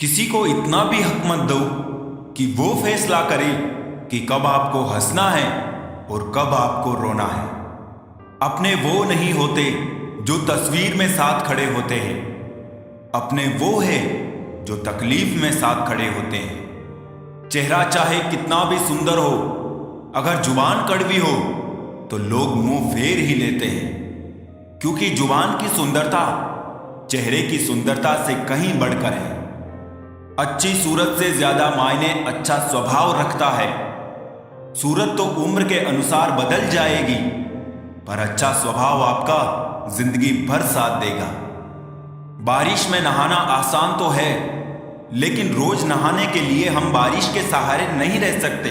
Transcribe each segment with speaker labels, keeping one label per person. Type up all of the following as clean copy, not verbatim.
Speaker 1: किसी को इतना भी हक मत दो कि वो फैसला करे कि कब आपको हंसना है और कब आपको रोना है। अपने वो नहीं होते जो तस्वीर में साथ खड़े होते हैं, अपने वो है जो तकलीफ में साथ खड़े होते हैं। चेहरा चाहे कितना भी सुंदर हो, अगर जुबान कड़वी हो तो लोग मुंह फेर ही लेते हैं, क्योंकि जुबान की सुंदरता चेहरे की सुंदरता से कहीं बढ़कर है। अच्छी सूरत से ज्यादा मायने अच्छा स्वभाव रखता है। सूरत तो उम्र के अनुसार बदल जाएगी, पर अच्छा स्वभाव आपका जिंदगी भर साथ देगा। बारिश में नहाना आसान तो है, लेकिन रोज नहाने के लिए हम बारिश के सहारे नहीं रह सकते।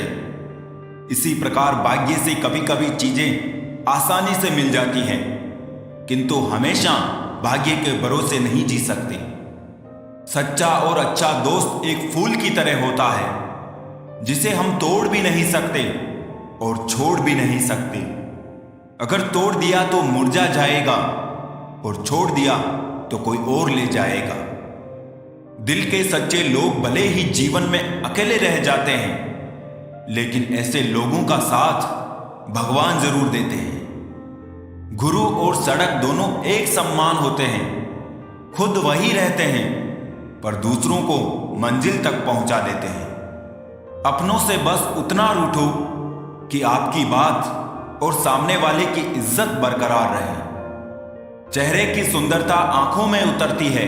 Speaker 1: इसी प्रकार भाग्य से कभी कभी चीजें आसानी से मिल जाती हैं, किंतु हमेशा भाग्य के भरोसे नहीं जी सकते। सच्चा और अच्छा दोस्त एक फूल की तरह होता है, जिसे हम तोड़ भी नहीं सकते और छोड़ भी नहीं सकते। अगर तोड़ दिया तो मुरझा जाएगा और छोड़ दिया तो कोई और ले जाएगा। दिल के सच्चे लोग भले ही जीवन में अकेले रह जाते हैं, लेकिन ऐसे लोगों का साथ भगवान जरूर देते हैं। गुरु और सड़क दोनों एक समान होते हैं। खुद वही रहते हैं, पर दूसरों को मंजिल तक पहुंचा देते हैं। अपनों से बस उतना रूठो कि आपकी बात और सामने वाले की इज्जत बरकरार रहे। चेहरे की सुंदरता आंखों में उतरती है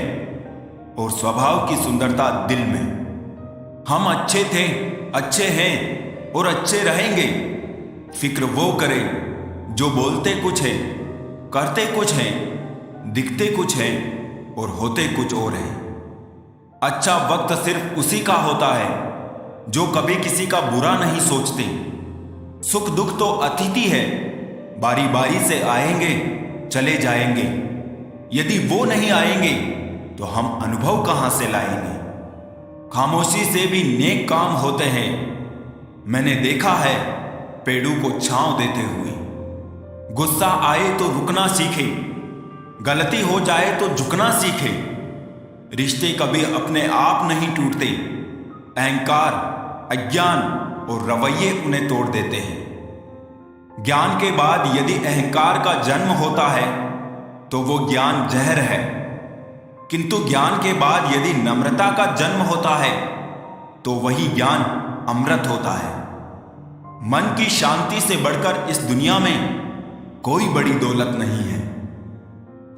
Speaker 1: और स्वभाव की सुंदरता दिल में। हम अच्छे थे, अच्छे हैं और अच्छे रहेंगे। फिक्र वो करे जो बोलते कुछ है, करते कुछ है, दिखते कुछ है और होते कुछ और है। अच्छा वक्त सिर्फ उसी का होता है जो कभी किसी का बुरा नहीं सोचते। सुख दुख तो अतिथि है, बारी बारी से आएंगे चले जाएंगे। यदि वो नहीं आएंगे तो हम अनुभव कहां से लाएंगे। खामोशी से भी नेक काम होते हैं। मैंने देखा है पेड़ों को छांव देते हुए। गुस्सा आए तो रुकना सीखे, गलती हो जाए तो झुकना सीखे। रिश्ते कभी अपने आप नहीं टूटते। अहंकार, अज्ञान और रवैये उन्हें तोड़ देते हैं। ज्ञान के बाद यदि अहंकार का जन्म होता है तो वो ज्ञान जहर है, किंतु ज्ञान के बाद यदि नम्रता का जन्म होता है तो वही ज्ञान अमृत होता है। मन की शांति से बढ़कर इस दुनिया में कोई बड़ी दौलत नहीं है।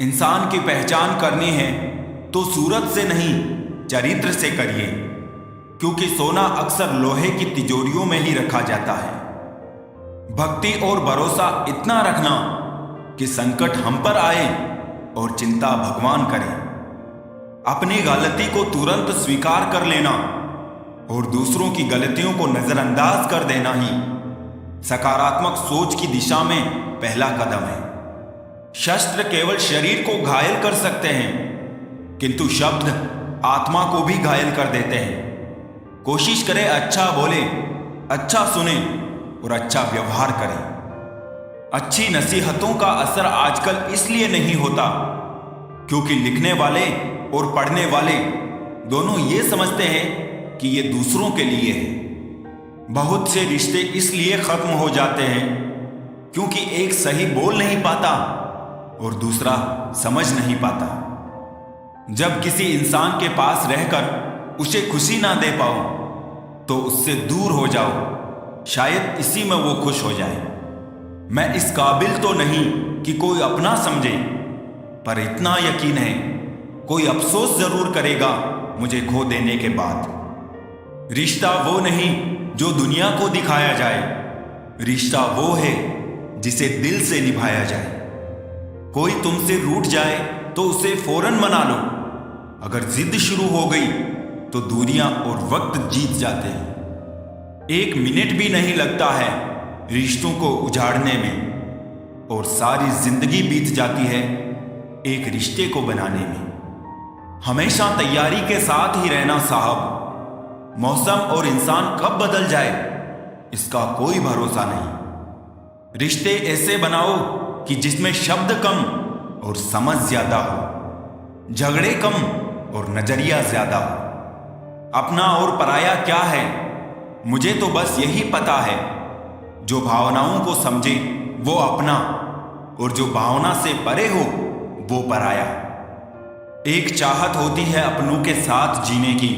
Speaker 1: इंसान की पहचान करनी है तो सूरत से नहीं चरित्र से करिए, क्योंकि सोना अक्सर लोहे की तिजोरियों में ही रखा जाता है। भक्ति और भरोसा इतना रखना कि संकट हम पर आए और चिंता भगवान करे। अपनी गलती को तुरंत स्वीकार कर लेना और दूसरों की गलतियों को नजरअंदाज कर देना ही सकारात्मक सोच की दिशा में पहला कदम है। शस्त्र केवल शरीर को घायल कर सकते हैं, किंतु शब्द आत्मा को भी घायल कर देते हैं। कोशिश करें अच्छा बोले, अच्छा सुने और अच्छा व्यवहार करें। अच्छी नसीहतों का असर आजकल इसलिए नहीं होता क्योंकि लिखने वाले और पढ़ने वाले दोनों ये समझते हैं कि ये दूसरों के लिए है। बहुत से रिश्ते इसलिए खत्म हो जाते हैं क्योंकि एक सही बोल नहीं पाता और दूसरा समझ नहीं पाता। जब किसी इंसान के पास रहकर उसे खुशी ना दे पाओ तो उससे दूर हो जाओ, शायद इसी में वो खुश हो जाए। मैं इस काबिल तो नहीं कि कोई अपना समझे, पर इतना यकीन है कोई अफसोस जरूर करेगा मुझे खो देने के बाद। रिश्ता वो नहीं जो दुनिया को दिखाया जाए, रिश्ता वो है जिसे दिल से निभाया जाए। कोई तुमसे रूठ जाए तो उसे फौरन मना लो। अगर जिद शुरू हो गई तो दूरियां और वक्त जीत जाते हैं। एक मिनट भी नहीं लगता है रिश्तों को उजाड़ने में, और सारी जिंदगी बीत जाती है एक रिश्ते को बनाने में। हमेशा तैयारी के साथ ही रहना साहब। मौसम और इंसान कब बदल जाए इसका कोई भरोसा नहीं। रिश्ते ऐसे बनाओ कि जिसमें शब्द कम और समझ ज्यादा हो, झगड़े कम और नजरिया ज्यादा हो। अपना और पराया क्या है, मुझे तो बस यही पता है। जो भावनाओं को समझे वो अपना, और जो भावना से परे हो वो पराया। एक चाहत होती है अपनों के साथ जीने की,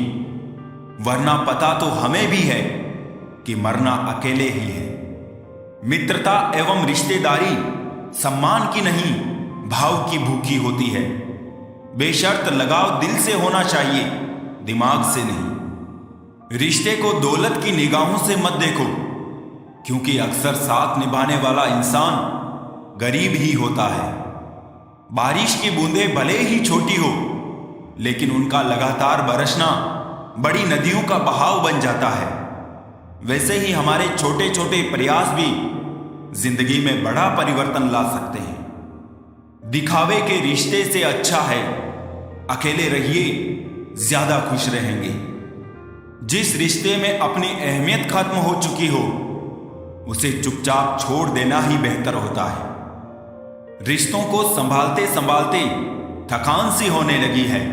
Speaker 1: वरना पता तो हमें भी है कि मरना अकेले ही है। मित्रता एवं रिश्तेदारी सम्मान की नहीं, भाव की भूखी होती है। बेशर्त लगाव दिल से होना चाहिए, दिमाग से नहीं। रिश्ते को दौलत की निगाहों से मत देखो, क्योंकि अक्सर साथ निभाने वाला इंसान गरीब ही होता है। बारिश की बूंदें भले ही छोटी हो, लेकिन उनका लगातार बरसना बड़ी नदियों का बहाव बन जाता है। वैसे ही हमारे छोटे छोटे प्रयास भी जिंदगी में बड़ा परिवर्तन ला सकते हैं। दिखावे के रिश्ते से अच्छा है अकेले रहिए, ज्यादा खुश रहेंगे। जिस रिश्ते में अपनी अहमियत खत्म हो चुकी हो, उसे चुपचाप छोड़ देना ही बेहतर होता है। रिश्तों को संभालते संभालते थकान सी होने लगी है।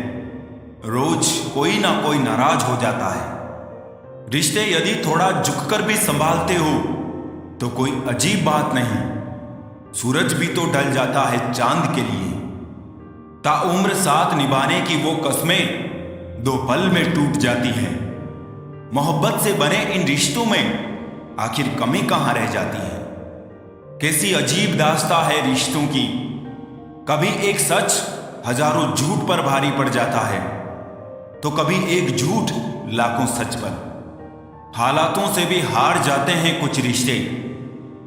Speaker 1: रोज कोई ना कोई नाराज हो जाता है। रिश्ते यदि थोड़ा झुककर भी संभालते हो तो कोई अजीब बात नहीं। सूरज भी तो ढल जाता है चांद के लिए। ताउम्र साथ निभाने की वो कस्में दो पल में टूट जाती हैं। मोहब्बत से बने इन रिश्तों में आखिर कमी कहां रह जाती है। कैसी अजीब दास्तां है रिश्तों की। कभी एक सच हजारों झूठ पर भारी पड़ जाता है, तो कभी एक झूठ लाखों सच पर। हालातों से भी हार जाते हैं कुछ रिश्ते।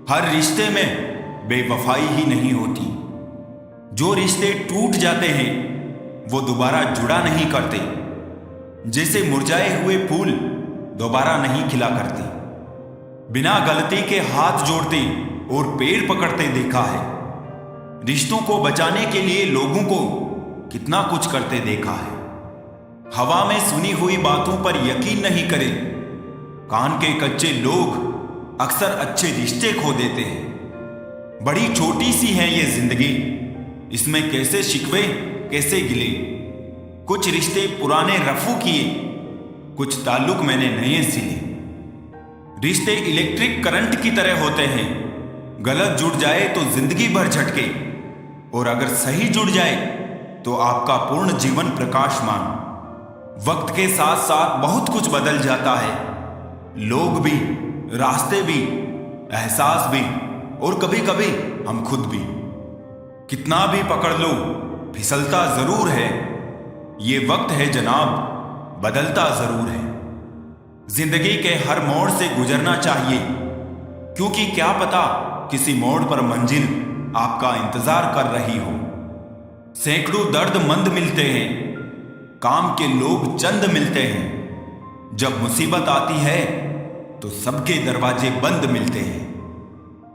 Speaker 1: हर रिश्ते में बेवफाई ही नहीं होती। जो रिश्ते टूट जाते हैं वो दोबारा जुड़ा नहीं करते। जैसे मुरझाए हुए फूल दोबारा नहीं खिला करते। बिना गलती के हाथ जोड़ते और पेड़ पकड़ते देखा है। रिश्तों को बचाने के लिए लोगों को कितना कुछ करते देखा है। हवा में सुनी हुई बातों पर यकीन नहीं करें। कान के कच्चे लोग अक्सर अच्छे रिश्ते खो देते हैं। बड़ी छोटी सी है ये जिंदगी, इसमें कैसे शिकवे कैसे गिले। कुछ रिश्ते पुराने रफू किए, कुछ ताल्लुक मैंने नए सिले। रिश्ते इलेक्ट्रिक करंट की तरह होते हैं। गलत जुड़ जाए तो जिंदगी भर झटके, और अगर सही जुड़ जाए तो आपका पूर्ण जीवन प्रकाशमान। वक्त के साथ साथ बहुत कुछ बदल जाता है। लोग भी, रास्ते भी, एहसास भी, और कभी कभी हम खुद भी। कितना भी पकड़ लो फिसलता जरूर है। ये वक्त है जनाब, बदलता जरूर है। जिंदगी के हर मोड़ से गुजरना चाहिए, क्योंकि क्या पता किसी मोड़ पर मंजिल आपका इंतजार कर रही हो। सैकड़ों दर्दमंद मिलते हैं, काम के लोग चंद मिलते हैं। जब मुसीबत आती है तो सबके दरवाजे बंद मिलते हैं।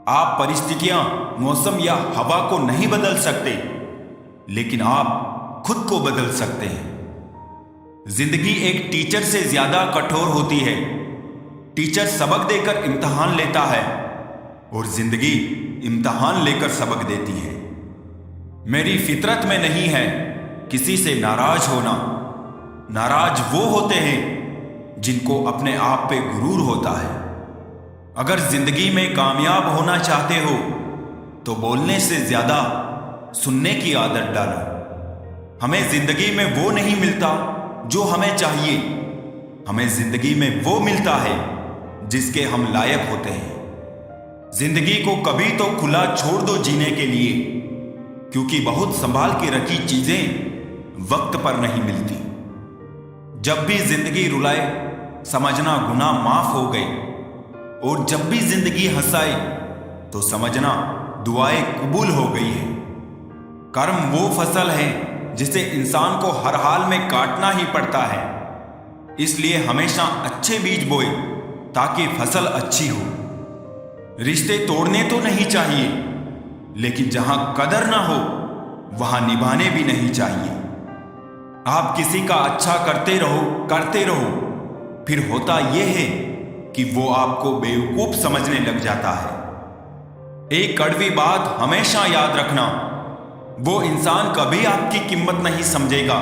Speaker 1: आप परिस्थितियां, मौसम या हवा को नहीं बदल सकते, लेकिन आप खुद को बदल सकते हैं। जिंदगी एक टीचर से ज्यादा कठोर होती है। टीचर सबक देकर इम्तिहान लेता है, और जिंदगी इम्तिहान लेकर सबक देती है। मेरी फितरत में नहीं है किसी से नाराज होना। नाराज वो होते हैं जिनको अपने आप पे गुरूर होता है। अगर जिंदगी में कामयाब होना चाहते हो तो बोलने से ज्यादा सुनने की आदत डालो। हमें जिंदगी में वो नहीं मिलता जो हमें चाहिए। हमें जिंदगी में वो मिलता है जिसके हम लायक होते हैं। जिंदगी को कभी तो खुला छोड़ दो जीने के लिए, क्योंकि बहुत संभाल के रखी चीजें वक्त पर नहीं मिलती। जब भी जिंदगी रुलाए समझना गुनाह माफ हो गए, और जब भी जिंदगी हंसाए तो समझना दुआएं कबूल हो गई है। कर्म वो फसल है जिसे इंसान को हर हाल में काटना ही पड़ता है। इसलिए हमेशा अच्छे बीज बोए ताकि फसल अच्छी हो। रिश्ते तोड़ने तो नहीं चाहिए, लेकिन जहां कदर ना हो वहां निभाने भी नहीं चाहिए। आप किसी का अच्छा करते रहो, फिर होता यह है कि वो आपको बेवकूफ समझने लग जाता है। एक कड़वी बात हमेशा याद रखना, वो इंसान कभी आपकी कीमत नहीं समझेगा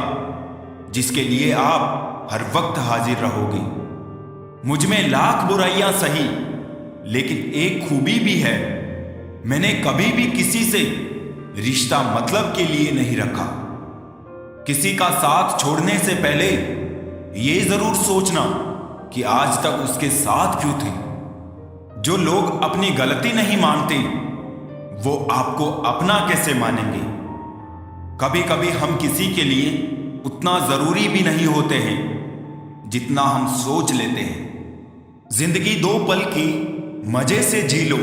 Speaker 1: जिसके लिए आप हर वक्त हाजिर रहोगे। मुझ में लाख बुराइयां सही, लेकिन एक खूबी भी है, मैंने कभी भी किसी से रिश्ता मतलब के लिए नहीं रखा। किसी का साथ छोड़ने से पहले यह जरूर सोचना कि आज तक उसके साथ क्यों थे। जो लोग अपनी गलती नहीं मानते वो आपको अपना कैसे मानेंगे। कभी कभी हम किसी के लिए उतना जरूरी भी नहीं होते हैं जितना हम सोच लेते हैं। जिंदगी दो पल की मजे से जी लो,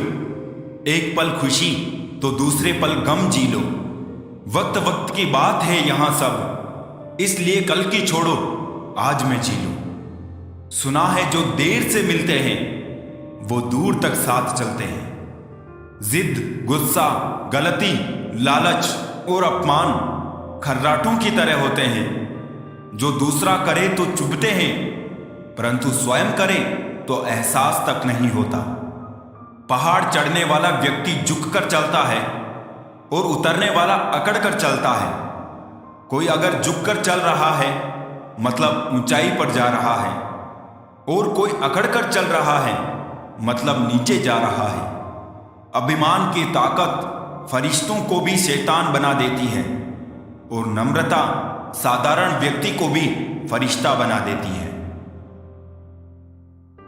Speaker 1: एक पल खुशी तो दूसरे पल गम जी लो। वक्त वक्त की बात है यहां सब, इसलिए कल की छोड़ो आज में जी लो। सुना है जो देर से मिलते हैं वो दूर तक साथ चलते हैं। जिद, गुस्सा, गलती, लालच और अपमान खर्राटों की तरह होते हैं, जो दूसरा करे तो चुभते हैं, परंतु स्वयं करे तो एहसास तक नहीं होता। पहाड़ चढ़ने वाला व्यक्ति झुककर चलता है और उतरने वाला अकड़ कर चलता है। कोई अगर झुककर चल रहा है मतलब ऊंचाई पर जा रहा है, और कोई अकड़ कर चल रहा है मतलब नीचे जा रहा है। अभिमान की ताकत फरिश्तों को भी शैतान बना देती है, और नम्रता साधारण व्यक्ति को भी फरिश्ता बना देती है।